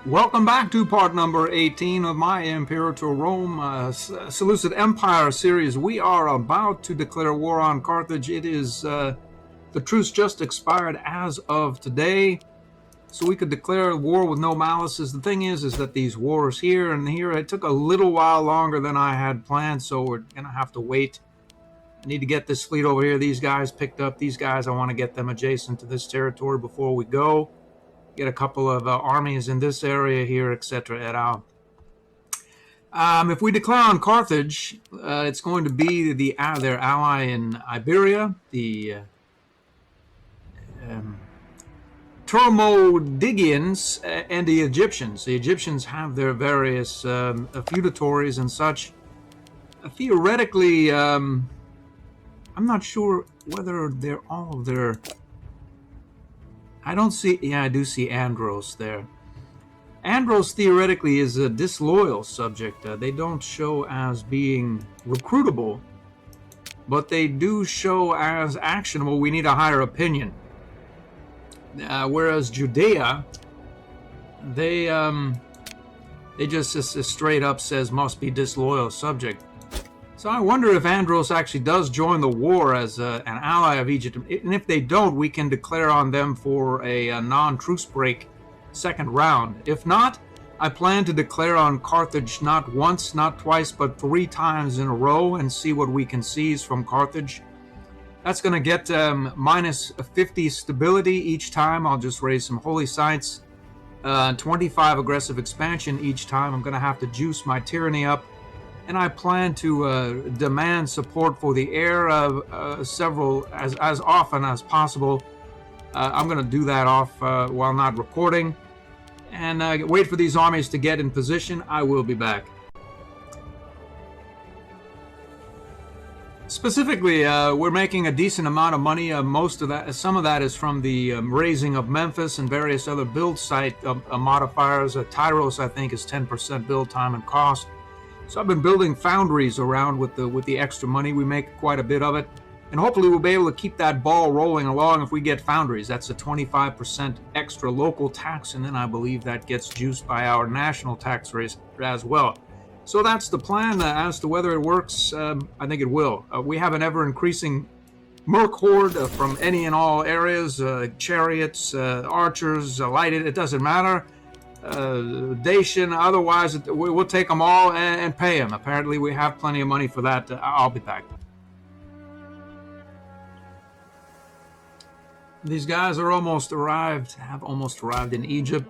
Welcome back to part number 18 of my Imperator Rome Seleucid Empire series. We are about to declare war on Carthage. It is the truce just expired as of today, so we could declare war with no malices. The thing is that these wars here and here, it took a little while longer than I had planned, so we're gonna have to wait. I need to get this fleet over here. These guys picked up. These guys, I want to get them adjacent to this territory before we go. Get a couple of armies in this area here, etc. et al. If we declare on Carthage, it's going to be their ally in Iberia, the Termodigians and the Egyptians. The Egyptians have their various feudatories and such. Theoretically, I'm not sure whether they're all of their... I don't see... Yeah, I do see Andros there. Andros theoretically is a disloyal subject. They don't show as being recruitable, but they do show as actionable. We need a higher opinion. Whereas Judea, they just straight up says must be disloyal subject. So I wonder if Andros actually does join the war as an ally of Egypt. And if they don't, we can declare on them for a non-truce break second round. If not, I plan to declare on Carthage not once, not twice, but 3 times in a row and see what we can seize from Carthage. That's going to get minus 50 stability each time. I'll just raise some holy sites. 25 aggressive expansion each time. I'm going to have to juice my tyranny up. And I plan to demand support for the air several as often as possible. I'm going to do that off while not recording, and wait for these armies to get in position. I will be back. Specifically, we're making a decent amount of money. Some of that is from the raising of Memphis and various other build site modifiers. Tyros, I think, is 10% build time and cost. So I've been building foundries around with the extra money. We make quite a bit of it. And hopefully we'll be able to keep that ball rolling along if we get foundries. That's a 25% extra local tax, and then I believe that gets juiced by our national tax rates as well. So that's the plan. As to whether it works, I think it will. We have an ever-increasing merc horde from any and all areas, chariots, archers, lighted, it doesn't matter. Dacian, otherwise we'll take them all and pay them. Apparently we have plenty of money for that. I'll be back. These guys have almost arrived in Egypt.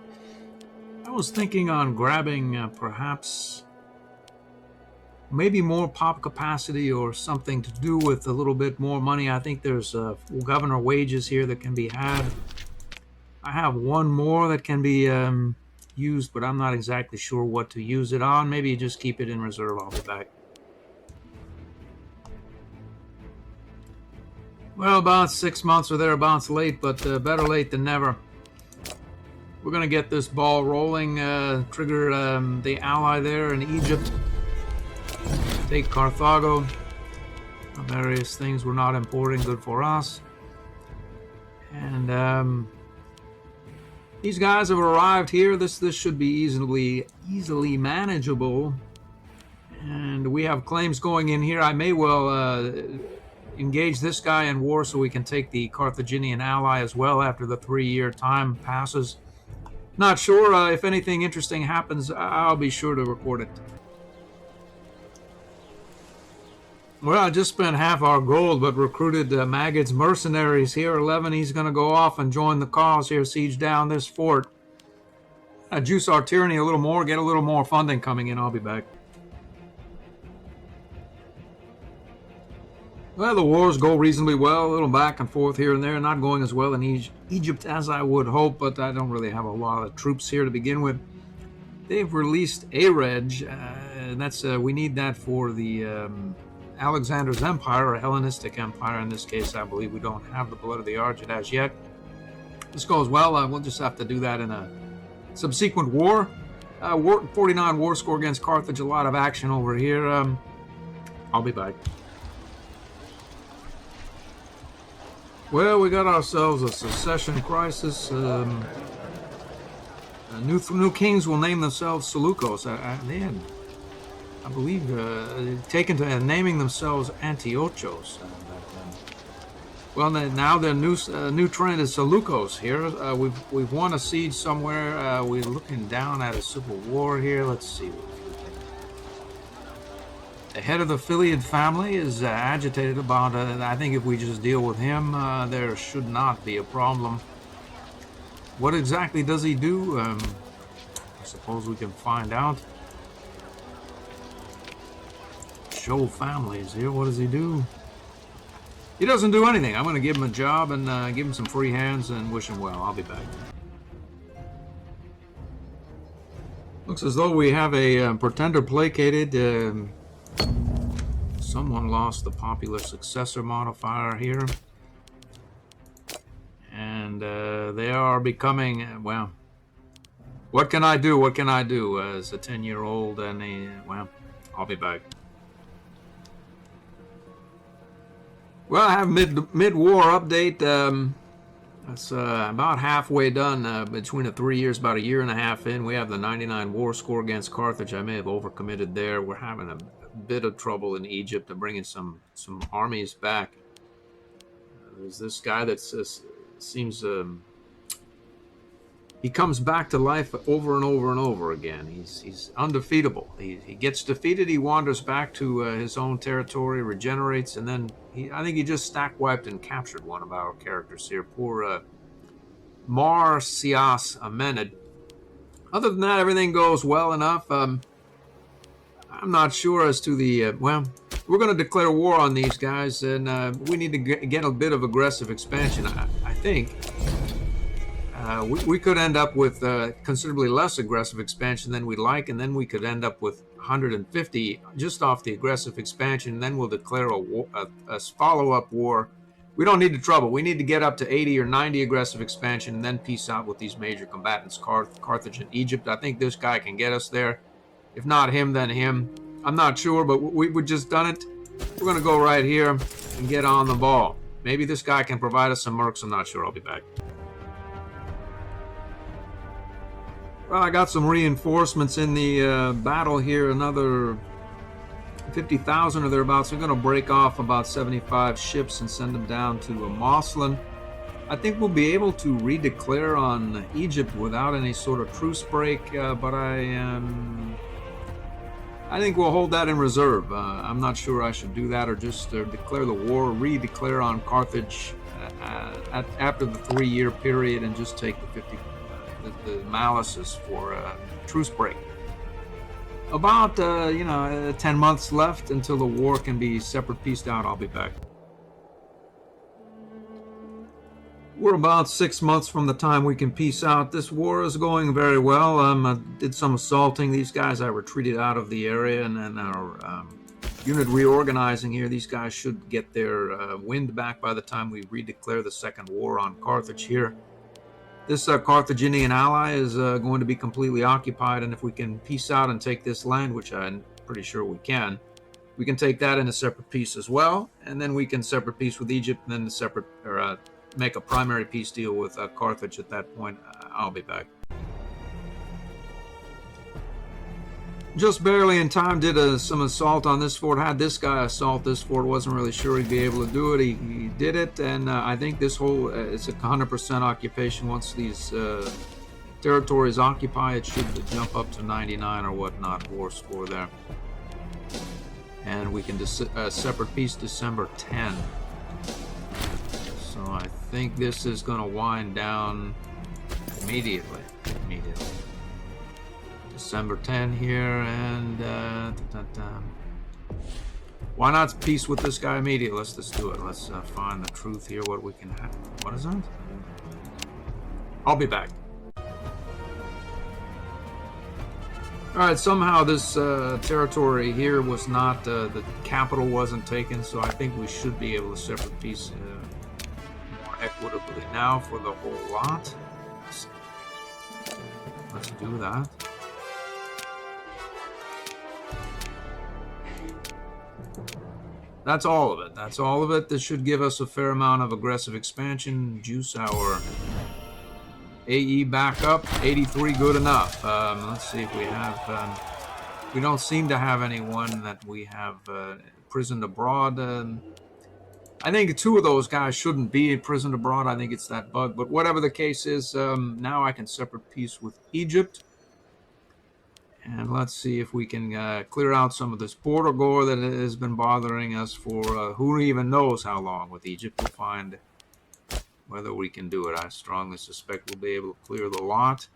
I was thinking on grabbing perhaps maybe more pop capacity or something to do with a little bit more money. I think there's governor wages here that can be had. I have one more that can be used, but I'm not exactly sure what to use it on. Maybe you just keep it in reserve. I'll be back. Well, about 6 months or thereabouts late, but better late than never. We're going to get this ball rolling, trigger the ally there in Egypt, take Carthago. Various things we're not importing, good for us. And these guys have arrived here. This should be easily manageable. And we have claims going in here. I may well engage this guy in war so we can take the Carthaginian ally as well after the 3-year time passes. Not sure. If anything interesting happens, I'll be sure to report it. Well, I just spent half our gold, but recruited Maggid's mercenaries here. 11, he's going to go off and join the cause here, siege down this fort. Juice our tyranny a little more, get a little more funding coming in. I'll be back. Well, the wars go reasonably well, a little back and forth here and there, not going as well in Egypt as I would hope, but I don't really have a lot of troops here to begin with. They've released Areg, and that's we need that for the Alexander's Empire, or Hellenistic Empire in this case. I believe we don't have the blood of the Argid as yet. This goes well, we'll just have to do that in a subsequent war. 49 war score against Carthage, a lot of action over here. I'll be back. Well, we got ourselves a secession crisis. New kings will name themselves Seleukos. They had, I believe, taken to naming themselves Antiochos. Well, now the new trend is Seleukos here. We've won a siege somewhere. We're looking down at a civil war here. Let's see. The head of the Seleukid family is agitated about. I think if we just deal with him, there should not be a problem. What exactly does he do? I suppose we can find out. Show families here. What does he do? He doesn't do anything. I'm going to give him a job and give him some free hands and wish him well. I'll be back. Looks as though we have a pretender placated. Someone lost the popular successor modifier here. And they are becoming, well, what can I do? What can I do as a 10-year-old? And well, I'll be back. Well, I have mid-war update. That's about halfway done. Between the 3 years, about a year and a half in, we have the 99 war score against Carthage. I may have overcommitted there. We're having a bit of trouble in Egypt to bringing some armies back. There's this guy that seems he comes back to life over and over and over again. He's undefeatable. He gets defeated, he wanders back to his own territory, regenerates, and then I think he just stack wiped and captured one of our characters here. Poor Marius Amenid. Other than that, everything goes well enough. I'm not sure as to the well. We're going to declare war on these guys, and we need to get a bit of aggressive expansion. I think we could end up with considerably less aggressive expansion than we like, and then we could end up with 150 just off the aggressive expansion. And then we'll declare a follow-up war. We don't need the trouble. We need to get up to 80 or 90 aggressive expansion, and then peace out with these major combatants, Carthage and Egypt. I think this guy can get us there. If not him, then him. I'm not sure, but we've just done it. We're going to go right here and get on the ball. Maybe this guy can provide us some mercs. I'm not sure. I'll be back. Well, I got some reinforcements in the battle here. Another 50,000 or thereabouts. We're going to break off about 75 ships and send them down to Moslem. I think we'll be able to redeclare on Egypt without any sort of truce break, but I think we'll hold that in reserve. I'm not sure I should do that or just declare the war, redeclare on Carthage after the 3-year period and just take the 50 the malices for a truce break. About 10 months left until the war can be separate pieced out. I'll be back. We're about 6 months from the time we can peace out. This war is going very well. I did some assaulting. These guys I retreated out of the area and then our unit reorganizing here. These guys should get their wind back by the time we redeclare the second war on Carthage here. This Carthaginian ally is going to be completely occupied, and if we can peace out and take this land, which I'm pretty sure we can take that in a separate piece as well, and then we can separate peace with Egypt, and then the separate make a primary peace deal with Carthage at that point. I'll be back. Just barely in time, did some assault on this fort. Had this guy assault this fort, wasn't really sure he'd be able to do it. He did it, and I think this whole it's a 100% occupation. Once these territories occupy, it should jump up to 99 or whatnot war score there. And we can separate peace December 10. So I think this is going to wind down immediately. December 10 here, and why not peace with this guy immediately? Let's just do it. Let's find the truth here. What we can have. What is that? I'll be back. All right. Somehow this territory here was not the capital wasn't taken, so I think we should be able to separate peace more equitably now for the whole lot. Let's do that. That's all of it. That's all of it. This should give us a fair amount of aggressive expansion. Juice our AE back up. 83, good enough. Let's see if we have... we don't seem to have anyone that we have imprisoned abroad. I think 2 of those guys shouldn't be imprisoned abroad. I think it's that bug. But whatever the case is, now I can separate peace with Egypt. And let's see if we can clear out some of this border gore that has been bothering us for who even knows how long with Egypt. We'll find whether we can do it. I strongly suspect we'll be able to clear the lot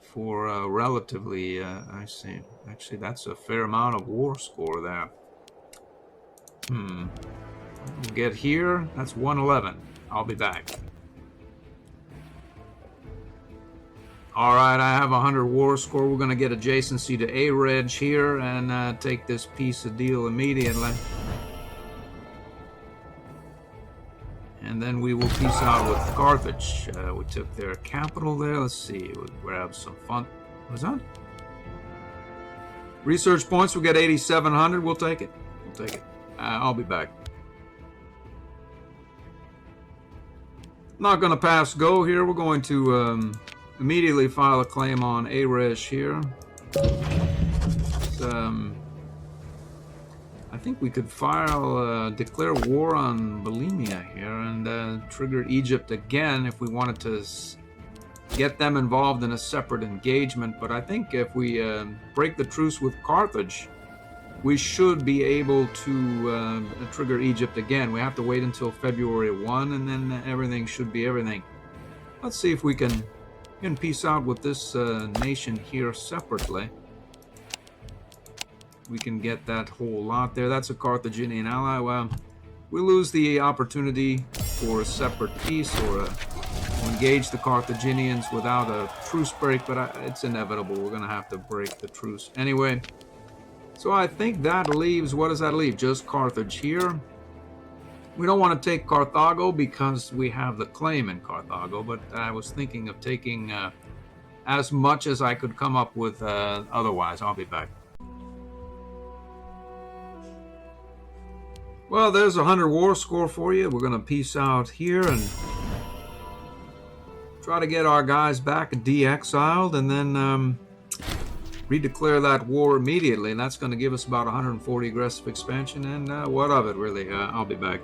for relatively, I see. Actually, that's a fair amount of war score there. We'll get here. That's 111. I'll be back. All right, I have 100 war score. We're going to get adjacency to A-Reg here and take this piece of deal immediately. And then we will peace out with Carthage. We took their capital there. Let's see. We'll grab some fun. What is that? Research points. We'll get 8,700. We'll take it. We'll take it. I'll be back. Not going to pass go here. We're going to immediately file a claim on A-Reg here. I think we could file, declare war on Babylonia here and trigger Egypt again if we wanted to get them involved in a separate engagement. But I think if we break the truce with Carthage, we should be able to trigger Egypt again. We have to wait until February 1 and then everything should be everything. Let's see if we can peace out with this nation here separately. We can get that whole lot there. That's a Carthaginian ally. Well, we lose the opportunity for a separate peace or to engage the Carthaginians without a truce break, but it's inevitable. We're going to have to break the truce anyway. So I think that leaves, what does that leave? Just Carthage here. We don't want to take Carthago because we have the claim in Carthago, but I was thinking of taking as much as I could come up with otherwise. I'll be back. Well, there's a 100 war score for you. We're going to peace out here and try to get our guys back de-exiled and then redeclare that war immediately. And that's going to give us about 140 aggressive expansion. And what of it, really? I'll be back.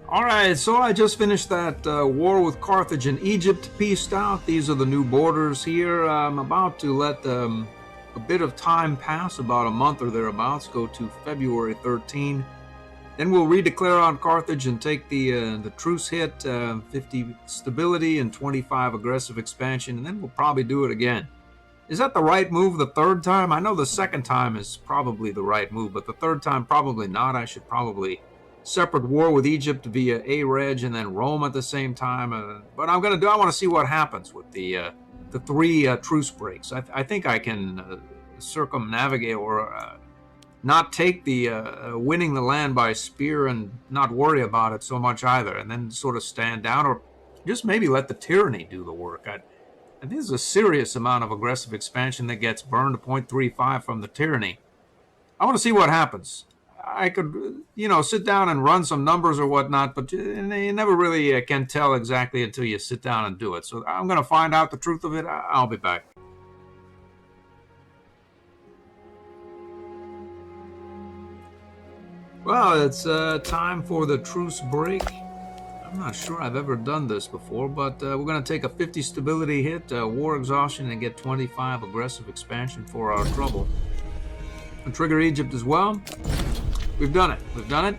All right, so I just finished that war with Carthage and Egypt, peaced out. These are the new borders here. I'm about to let a bit of time pass, about a month or thereabouts, go to February 13. Then we'll redeclare on Carthage and take the truce hit, 50 stability and 25 aggressive expansion, and then we'll probably do it again. Is that the right move the third time? I know the second time is probably the right move, but the third time probably not. I should probably separate war with Egypt via A-Reg and then Rome at the same time. But I want to see what happens with the 3 truce breaks. I think I can circumnavigate or not take the winning the land by spear and not worry about it so much either, and then sort of stand down or just maybe let the tyranny do the work. I think there's a serious amount of aggressive expansion that gets burned, 0.35 from the tyranny. I want to see what happens. I could, sit down and run some numbers or whatnot, but you never really can tell exactly until you sit down and do it. So I'm going to find out the truth of it. I'll be back. Well, it's time for the truce break. I'm not sure I've ever done this before, but we're going to take a 50 stability hit, war exhaustion, and get 25 aggressive expansion for our trouble. And trigger Egypt as well. We've done it.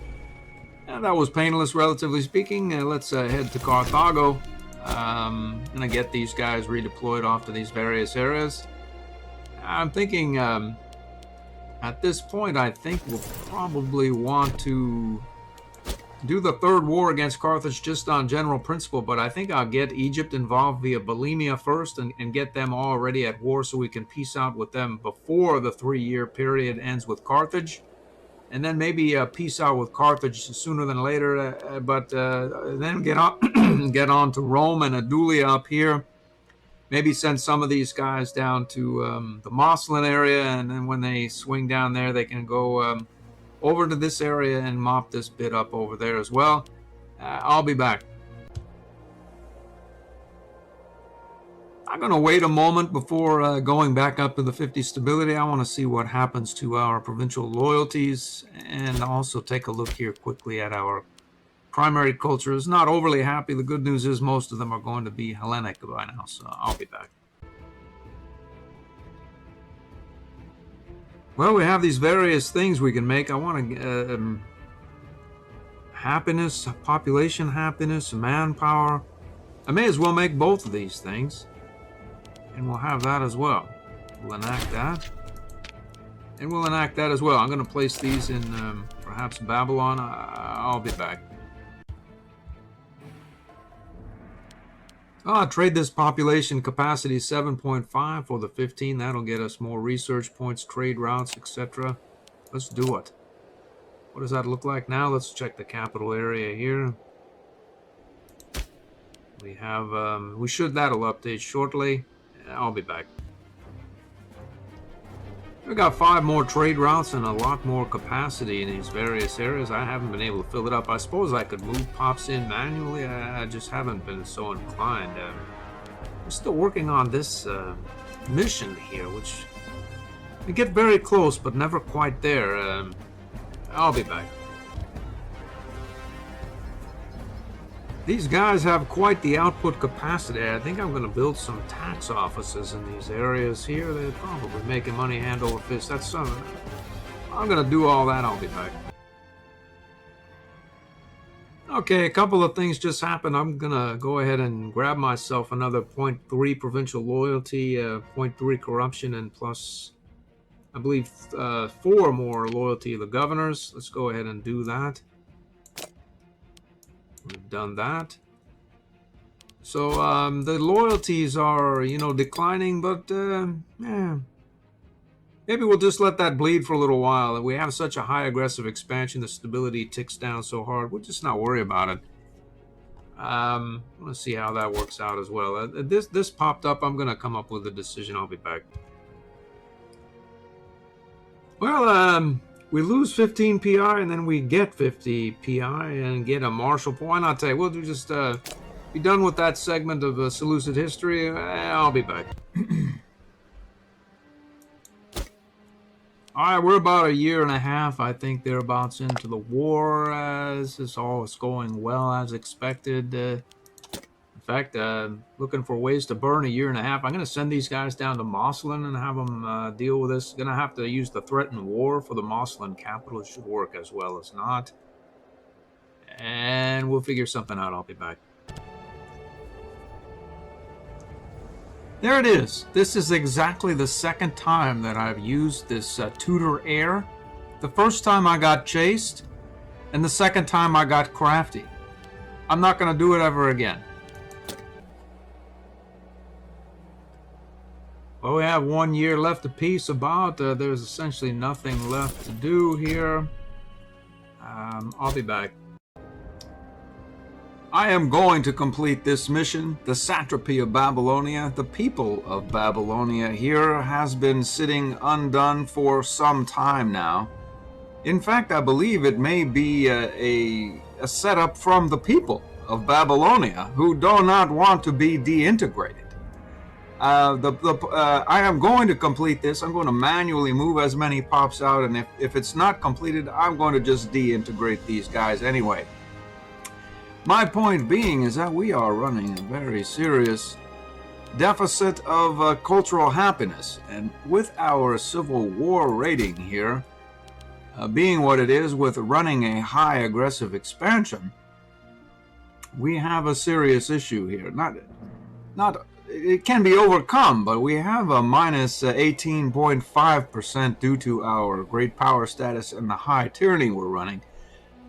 And that was painless, relatively speaking. Let's head to Carthago. Gonna get these guys redeployed off to these various areas. I'm thinking, at this point, I think we'll probably want to do the third war against Carthage just on general principle, but I think I'll get Egypt involved via Babylonia first and get them already at war so we can peace out with them before the 3-year period ends with Carthage. And then maybe peace out with Carthage sooner than later, but then get on to Rome and Adulia up here. Maybe send some of these guys down to the Moslin area, and then when they swing down there, they can go over to this area and mop this bit up over there as well. I'll be back. I'm going to wait a moment before going back up to the 50 stability. I want to see what happens to our provincial loyalties, and also take a look here quickly at our primary cultures. Not overly happy. The good news is most of them are going to be Hellenic by now, so I'll be back. Well, we have these various things we can make. I want to happiness, population happiness, manpower. I may as well make both of these things. And we'll have that as well. We'll enact that. And we'll enact that as well. I'm going to place these in perhaps Babylon. I'll be back. Trade this population capacity 7.5 for the 15. That'll get us more research points, trade routes, etc. Let's do it. What does that look like now? Let's check the capital area here. We have, that'll update shortly. I'll be back. We got 5 more trade routes and a lot more capacity in these various areas. I haven't been able to fill it up. I suppose I could move pops in manually. I just haven't been so inclined. I'm still working on this mission here, which we get very close, but never quite there. I'll be back. These guys have quite the output capacity. I think I'm going to build some tax offices in these areas here. They're probably making money hand over fist. That's something. I'm going to do all that. I'll be back. Okay, a couple of things just happened. I'm going to go ahead and grab myself another 0.3 provincial loyalty, 0.3 corruption, and plus, I believe, 4 more loyalty of the governors. Let's go ahead and do that. We've done that. So the loyalties are, declining, but maybe we'll just let that bleed for a little while. We have such a high aggressive expansion, the stability ticks down so hard. We'll just not worry about it. Let's see how that works out as well. This popped up. I'm going to come up with a decision. I'll be back. Well, we lose 15 PI and then we get 50 PI and get a marshal point. Why not take? We'll just be done with that segment of Seleukid history. I'll be back. Alright, we're about a year and a half, I think, thereabouts into the war. This is all going well as expected. In fact, looking for ways to burn a year and a half. I'm going to send these guys down to Moslin and have them deal with this. Going to have to use the threatened war for the Moslin capital. It should work as well as not. And we'll figure something out. I'll be back. There it is. This is exactly the second time that I've used this Tudor heir. The first time I got chased, and the second time I got crafty. I'm not going to do it ever again. Well, we have 1 year left apiece about. There's essentially nothing left to do here. I'll be back. I am going to complete this mission. The satrapy of Babylonia, the people of Babylonia here, has been sitting undone for some time now. In fact, I believe it may be a setup from the people of Babylonia who do not want to be deintegrated. I am going to complete this. I'm going to manually move as many pops out, and if it's not completed, I'm going to just deintegrate these guys anyway. My point being is that we are running a very serious deficit of cultural happiness, and with our Civil War rating here, being what it is with running a high aggressive expansion, we have a serious issue here. Not it can be overcome, but we have a minus 18.5% due to our great power status and the high tyranny we're running.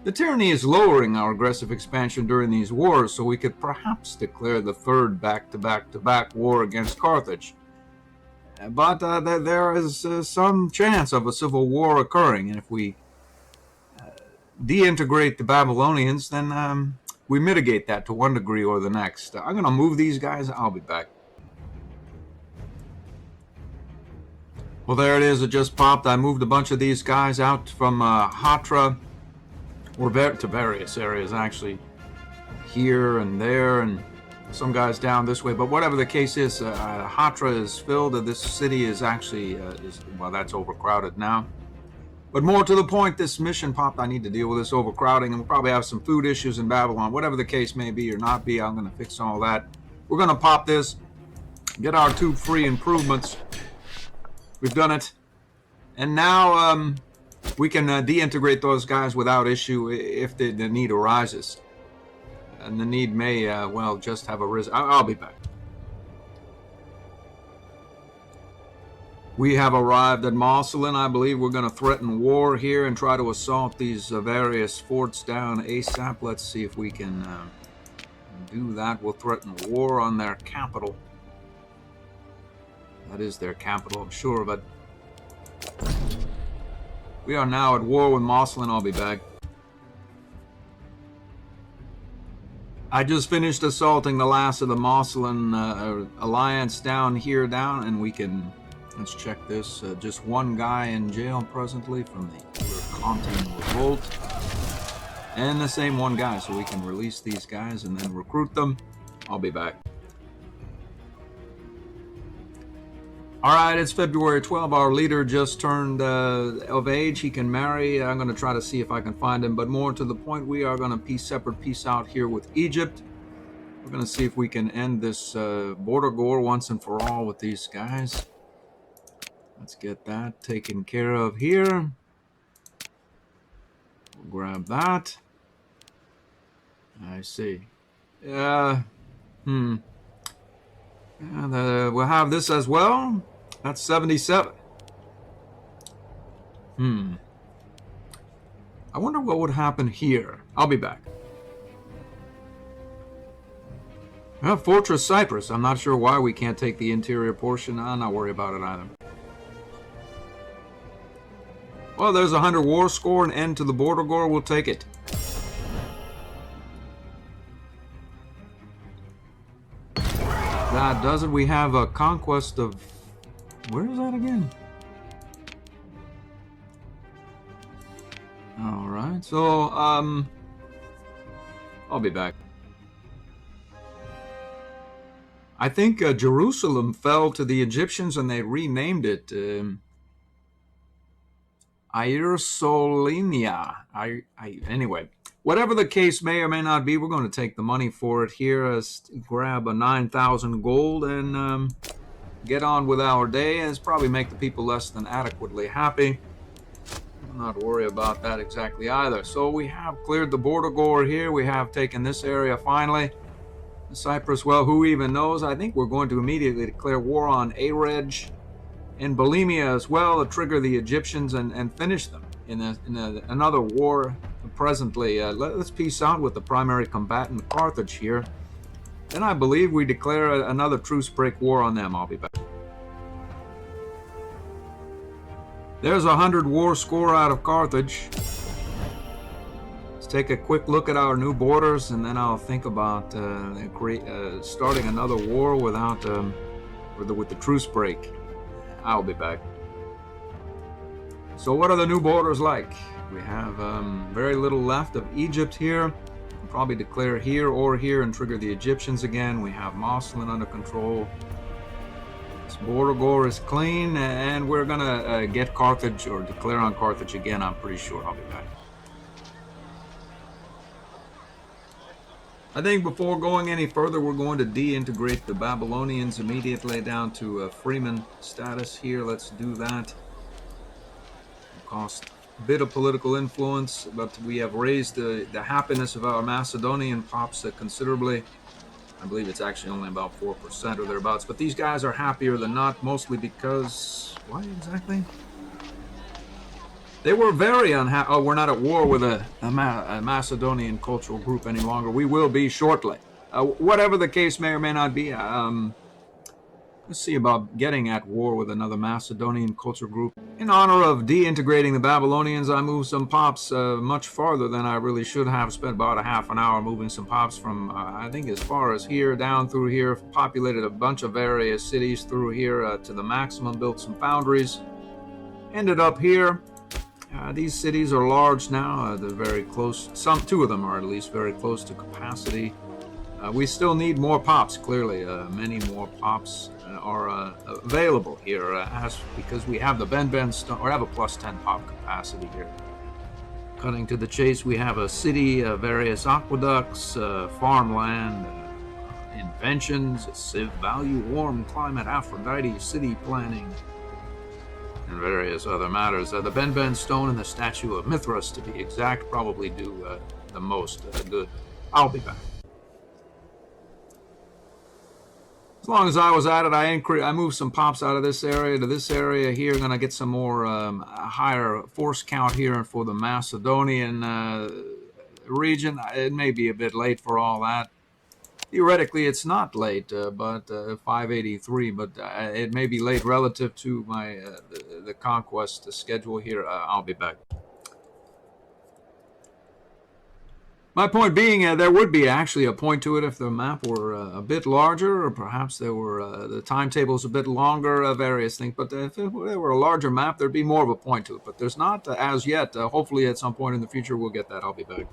The tyranny is lowering our aggressive expansion during these wars, so we could perhaps declare the third back-to-back-to-back war against Carthage. But there is some chance of a civil war occurring, and if we deintegrate the Babylonians, then we mitigate that to one degree or the next. I'm going to move these guys. I'll be back. Well, there it is. It just popped. I moved a bunch of these guys out from Hatra, or to various areas, actually, here and there, and Some guys down this way, but whatever the case is, Hatra is filled. This city is actually, well, that's overcrowded now. But more to the point, this mission popped. I need to deal with this overcrowding, and we'll probably have some food issues in Babylon. Whatever the case may be or not be, I'm going to fix all that. We're going to pop this, get our tube-free improvements. We've done it. And now we can deintegrate those guys without issue if the need arises. And the need may, well, just have arisen. I'll be back. We have arrived at Marcelin. I believe we're going to threaten war here and try to assault these various forts down ASAP. Let's see if we can do that. We'll threaten war on their capital. That is their capital, I'm sure, but we are now at war with Marcelin. I'll be back. I just finished assaulting the last of the Marcelin alliance down here, and we can... Let's check this. Just one guy in jail presently from the Continental Revolt. And the same one guy, so we can release these guys and then recruit them. I'll be back. Alright, it's February 12th. Our leader just turned of age. He can marry. I'm going to try to see if I can find him. But more to the point, we are going to separate peace out here with Egypt. We're going to see if we can end this border war once and for all with these guys. Let's get that taken care of here. We'll grab that. I see. We'll have this as well. That's 77. I wonder what would happen here. I'll be back. Fortress Cyprus. I'm not sure why we can't take the interior portion. I'll not worry about it either. Well, there's 100 war score, an end to the border war. We'll take it. That does it. We have a conquest of... Where is that again? Alright, so, I'll be back. I think Jerusalem fell to the Egyptians and they renamed it... Irsolinia. Anyway, whatever the case may or may not be, we're going to take the money for it here. Grab a 9,000 gold and get on with our day. It's probably make the people less than adequately happy. I'm not worried about that exactly either. So we have cleared the border gore here. We have taken this area finally. Cyprus, well, who even knows? I think we're going to immediately declare war on Arej. In Bohemia as well, to trigger the Egyptians and finish them in another war presently. Let's peace out with the primary combatant Carthage here. Then I believe we declare another truce break war on them. I'll be back. There's 100 war score out of Carthage. Let's take a quick look at our new borders and then I'll think about starting another war without with the truce break. I'll be back. So what are the new borders like? We have very little left of Egypt here. We'll probably declare here or here and trigger the Egyptians again. We have Marcelin under control. This border gore is clean and we're gonna get Carthage or declare on Carthage again, I'm pretty sure. I'll be back. I think before going any further, we're going to deintegrate the Babylonians immediately down to freeman status here. Let's do that. It'll cost a bit of political influence, but we have raised the happiness of our Macedonian pops considerably. I believe it's actually only about 4% or thereabouts, but these guys are happier than not, mostly because... Why exactly? They were very unhappy. Oh, we're not at war with a Macedonian cultural group any longer. We will be shortly. Whatever the case may or may not be, let's see about getting at war with another Macedonian culture group. In honor of deintegrating the Babylonians, I moved some pops much farther than I really should have. Spent about a half an hour moving some pops from, I think, as far as here, down through here. Populated a bunch of various cities through here to the maximum. Built some foundries. Ended up here. These cities are large now. They're very close. Two of them are at least very close to capacity. We still need more pops, clearly. Many more pops are available here because we have the Ben Stone, or have a plus 10 pop capacity here. Cutting to the chase, we have a city, various aqueducts, farmland, inventions, civ value, warm climate, Aphrodite, city planning, and various other matters. The Ben Stone and the statue of Mithras, to be exact, probably do the most good. I'll be back. As long as I was at it, I moved some pops out of this area to this area here. Going to get some more higher force count here for the Macedonian region. It may be a bit late for all that. Theoretically, it's not late, but 583. But it may be late relative to my the conquest schedule here. I'll be back. My point being, there would be actually a point to it if the map were a bit larger, or perhaps there were the timetables a bit longer, various things. But if there were a larger map, there'd be more of a point to it. But there's not as yet. Hopefully, at some point in the future, we'll get that. I'll be back.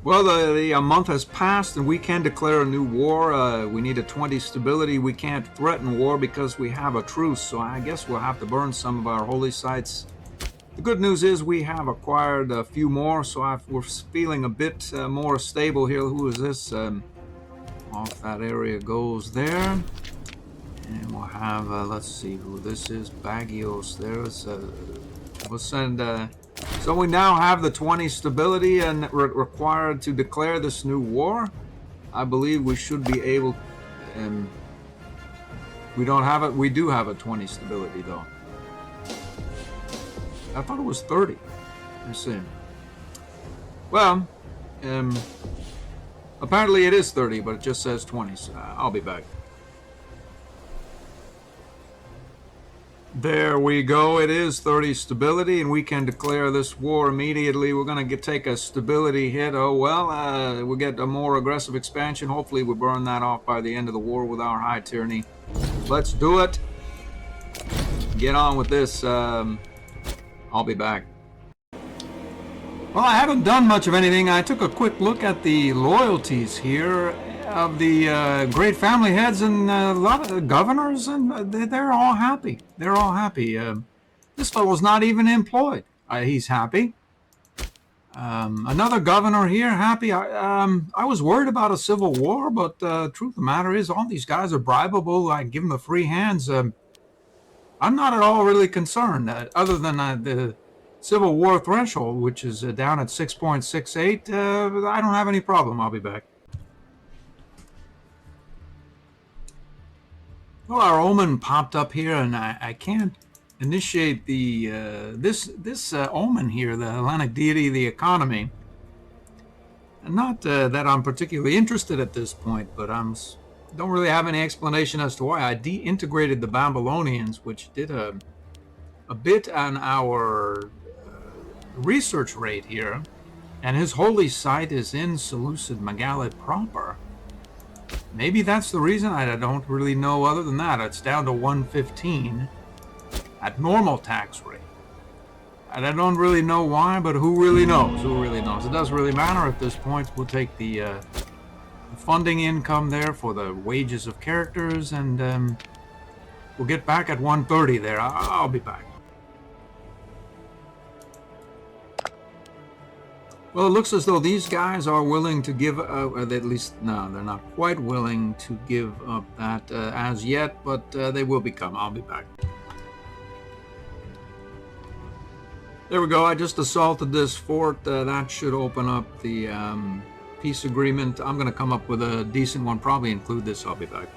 Well, the month has passed, and we can declare a new war. We need a 20 stability. We can't threaten war because we have a truce. So I guess we'll have to burn some of our holy sites. The good news is we have acquired a few more, so we're feeling a bit more stable here. Who is this? Off that area goes there. And we'll have, let's see who this is. Bagios there. We'll send, so we now have the 20 stability and required to declare this new war. I believe we should be able, we don't have it. We do have a 20 stability though. I thought it was 30. Let's see. Well, apparently it is 30, but it just says 20. So I'll be back. There we go. It is 30 stability, and we can declare this war immediately. We're going to take a stability hit. Oh, well, we'll get a more aggressive expansion. Hopefully, we burn that off by the end of the war with our high tyranny. Let's do it. Get on with this. I'll be back. Well, I haven't done much of anything. I took a quick look at the loyalties here of the great family heads and a lot of the governors, and they're all happy. They're all happy. This fellow's not even employed. He's happy. Another governor here, happy. I was worried about a civil war, but truth of the matter is all these guys are bribable. I give them the free hands. I'm not at all really concerned, other than the Civil War threshold, which is down at 6.68. I don't have any problem. I'll be back. Well, our omen popped up here, and I can't initiate the this omen here, the Hellenic deity of the economy. Not that I'm particularly interested at this point, but don't really have any explanation as to why. I deintegrated the Babylonians, which did a bit on our research rate here, and his holy site is in Seleukid Megalith proper. Maybe that's the reason. I don't really know. Other than that, it's down to 115 at normal tax rate. And I don't really know why, but who really knows? Who really knows? It doesn't really matter at this point. We'll take the funding income there for the wages of characters, and we'll get back at 130 there. I'll be back. Well, it looks as though these guys are willing to give up, at least, no, they're not quite willing to give up that as yet, but they will become. I'll be back. There we go. I just assaulted this fort. That should open up the peace agreement. I'm going to come up with a decent one, probably include this. I'll be back.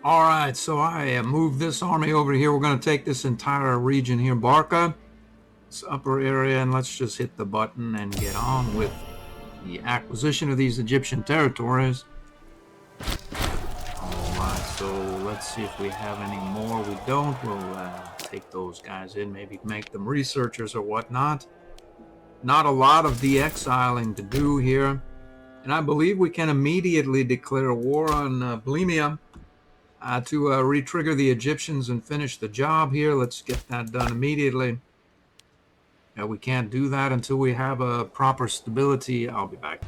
All right, so I moved this army over here. We're going to take this entire region here, Barca, this upper area, and let's just hit the button and get on with the acquisition of these Egyptian territories. All right, so let's see if we have any more. We don't. We'll take those guys in, maybe make them researchers or whatnot. Not a lot of de-exiling to do here. And I believe we can immediately declare war on Babylonia to re-trigger the Egyptians and finish the job here. Let's get that done immediately. We can't do that until we have a proper stability. I'll be back.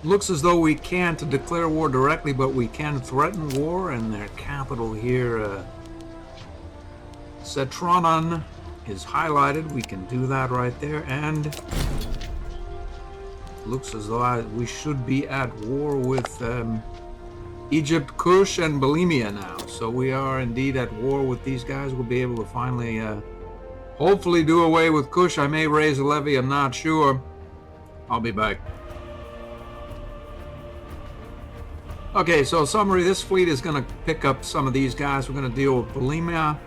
Looks as though we can't declare war directly, but we can threaten war, and their capital here, Cetronon, is highlighted. We can do that right there, and looks as though we should be at war with Egypt, Kush, and Babylonia now. So we are indeed at war with these guys. We'll be able to finally, hopefully, do away with Kush. I may raise a levy, I'm not sure. I'll be back. Okay, so summary, this fleet is going to pick up some of these guys. We're going to deal with Babylonia.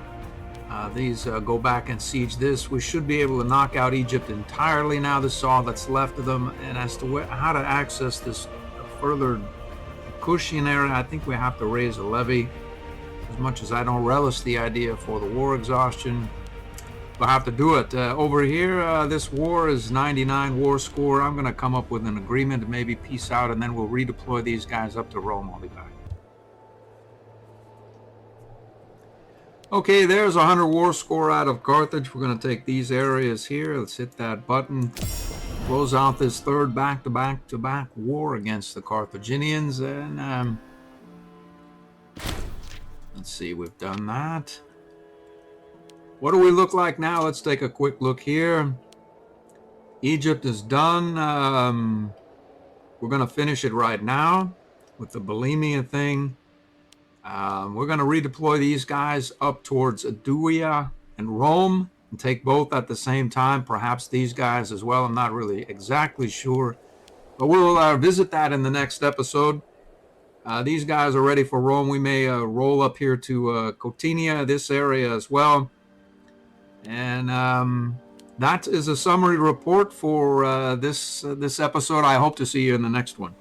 These go back and siege this. We should be able to knock out Egypt entirely now. This is all that's left of them. And as to how to access this further Kushian area, I think we have to raise a levy. As much as I don't relish the idea for the war exhaustion, we'll have to do it. Over here, this war is 99 war score. I'm going to come up with an agreement, maybe peace out, and then we'll redeploy these guys up to Rome. I'll be back. Okay, there's 100 war score out of Carthage. We're going to take these areas here. Let's hit that button. Close out this third back-to-back war against the Carthaginians. And let's see, we've done that. What do we look like now? Let's take a quick look here. Egypt is done. We're going to finish it right now with the Babylonia thing. We're going to redeploy these guys up towards Aduia and Rome and take both at the same time. Perhaps these guys as well. I'm not really exactly sure. But we'll visit that in the next episode. These guys are ready for Rome. We may roll up here to Cotinia, this area as well. And that is a summary report for this episode. I hope to see you in the next one.